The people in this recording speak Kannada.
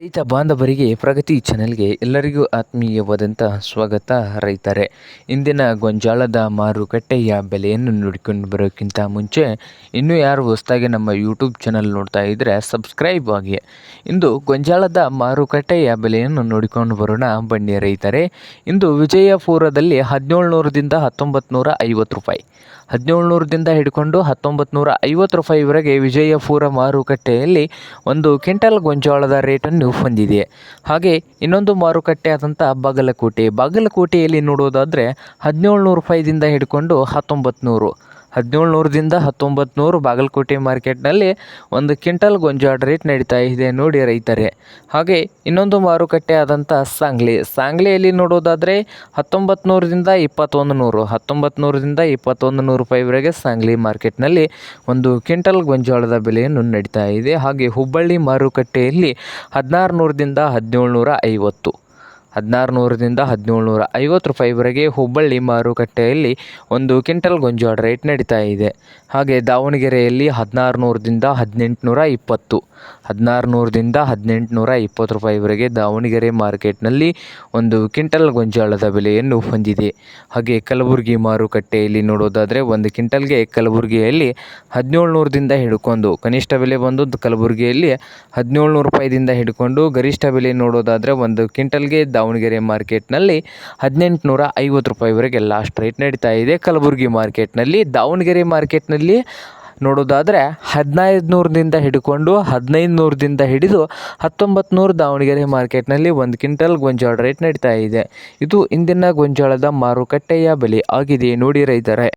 ರೈತ ಬಾಂಧವರಿಗೆ ಪ್ರಗತಿ ಚಾನೆಲ್ಗೆ ಎಲ್ಲರಿಗೂ ಆತ್ಮೀಯವಾದಂಥ ಸ್ವಾಗತ. ರೈತರೇ, ಇಂದಿನ ಗೊಂಜಾಳದ ಮಾರುಕಟ್ಟೆಯ ಬೆಲೆಯನ್ನು ನೋಡಿಕೊಂಡು ಬರೋಕ್ಕಿಂತ ಮುಂಚೆ ಇನ್ನೂ ಯಾರು ಹೊಸದಾಗಿ ನಮ್ಮ ಯೂಟ್ಯೂಬ್ ಚಾನಲ್ ನೋಡ್ತಾ ಇದ್ದರೆ ಸಬ್ಸ್ಕ್ರೈಬ್ ಆಗಿ. ಇಂದು ಗೊಂಜಾಳದ ಮಾರುಕಟ್ಟೆಯ ಬೆಲೆಯನ್ನು ನೋಡಿಕೊಂಡು ಬರೋಣ ಬನ್ನಿ ರೈತರೇ. ಇಂದು ವಿಜಯಪುರದಲ್ಲಿ 1700ದಿಂದ 1950 ರೂಪಾಯಿ, 1700ದಿಂದ ಹಿಡ್ಕೊಂಡು 1950 ರೂಪಾಯಿವರೆಗೆ ವಿಜಯಪುರ ಮಾರುಕಟ್ಟೆಯಲ್ಲಿ ಒಂದು ಕ್ವಿಂಟಲ್ ಗೊಂಜಾಳದ ರೇಟನ್ನು ಹೊಂದಿದೆ. ಹಾಗೆ ಇನ್ನೊಂದು ಮಾರುಕಟ್ಟೆ ಆದಂಥ ಬಾಗಲಕೋಟೆಯಲ್ಲಿ ನೋಡೋದಾದರೆ 1700 ರೂಪಾಯಿದಿಂದ ಹಿಡ್ಕೊಂಡು 1700ದಿಂದ 1900 ಬಾಗಲಕೋಟೆ ಮಾರ್ಕೆಟ್ನಲ್ಲಿ ಒಂದು ಕ್ವಿಂಟಲ್ ಗೊಂಜಾಳ ರೇಟ್ ನಡೀತಾ ಇದೆ ನೋಡಿ ರೈತರೇ. ಹಾಗೆ ಇನ್ನೊಂದು ಮಾರುಕಟ್ಟೆ ಆದಂಥ ಸಾಂಗ್ಲಿಯಲ್ಲಿ ನೋಡೋದಾದರೆ 1900ರಿಂದ 2100 ರೂಪಾಯಿವರೆಗೆ ಸಾಂಗ್ಲಿ ಮಾರ್ಕೆಟ್ನಲ್ಲಿ ಒಂದು ಕ್ವಿಂಟಲ್ ಗೊಂಜಾಳದ ಬೆಲೆಯನ್ನು ನಡೀತಾ ಇದೆ. ಹಾಗೆ ಹುಬ್ಬಳ್ಳಿ ಮಾರುಕಟ್ಟೆಯಲ್ಲಿ 1600ದಿಂದ 1750 ರೂಪಾಯಿವರೆಗೆ ಹುಬ್ಬಳ್ಳಿ ಮಾರುಕಟ್ಟೆಯಲ್ಲಿ ಒಂದು ಕ್ವಿಂಟಲ್ ಗೊಂಜಾಳ ರೇಟ್ ನಡೀತಾ ಇದೆ. ಹಾಗೆ ದಾವಣಗೆರೆಯಲ್ಲಿ 1600ದಿಂದ 1820 ರೂಪಾಯಿವರೆಗೆ ದಾವಣಗೆರೆ ಮಾರ್ಕೆಟ್ನಲ್ಲಿ ಒಂದು ಕ್ವಿಂಟಲ್ ಗೊಂಜಾಳದ ಬೆಲೆಯನ್ನು ಹೊಂದಿದೆ. ಹಾಗೆ ಕಲಬುರಗಿ ಮಾರುಕಟ್ಟೆಯಲ್ಲಿ ನೋಡೋದಾದರೆ ಒಂದು ಕ್ವಿಂಟಲ್ಗೆ ಕಲಬುರಗಿಯಲ್ಲಿ 1700ದಿಂದ ಹಿಡ್ಕೊಂಡು ಕನಿಷ್ಠ ಬೆಲೆ ಬಂದು ಕಲಬುರಗಿಯಲ್ಲಿ 1700 ರೂಪಾಯಿದಿಂದ ಹಿಡ್ಕೊಂಡು ಗರಿಷ್ಠ ಬೆಲೆ ನೋಡೋದಾದರೆ ಒಂದು ಕ್ವಿಂಟಲ್ಗೆ ದಾವಣಗೆರೆ ಮಾರ್ಕೆಟ್ನಲ್ಲಿ 1850 ರೂಪಾಯಿವರೆಗೆ ಲಾಸ್ಟ್ ರೇಟ್ ನಡೀತಾ ಇದೆ ಕಲಬುರಗಿ ಮಾರ್ಕೆಟ್ನಲ್ಲಿ. ದಾವಣಗೆರೆ ಮಾರ್ಕೆಟ್ನಲ್ಲಿ ನೋಡೋದಾದರೆ 1500ದಿಂದ ಹಿಡಿದು 1900 ದಾವಣಗೆರೆ ಮಾರ್ಕೆಟ್ನಲ್ಲಿ ಒಂದು ಕ್ವಿಂಟಲ್ ಗೊಂಜಾಳ ರೇಟ್ ನಡೀತಾ ಇದೆ. ಇದು ಇಂದಿನ ಗೊಂಜಾಳದ ಮಾರುಕಟ್ಟೆಯ ಬೆಲೆ ಆಗಿದೆ ನೋಡಿ ರೈತರೇ.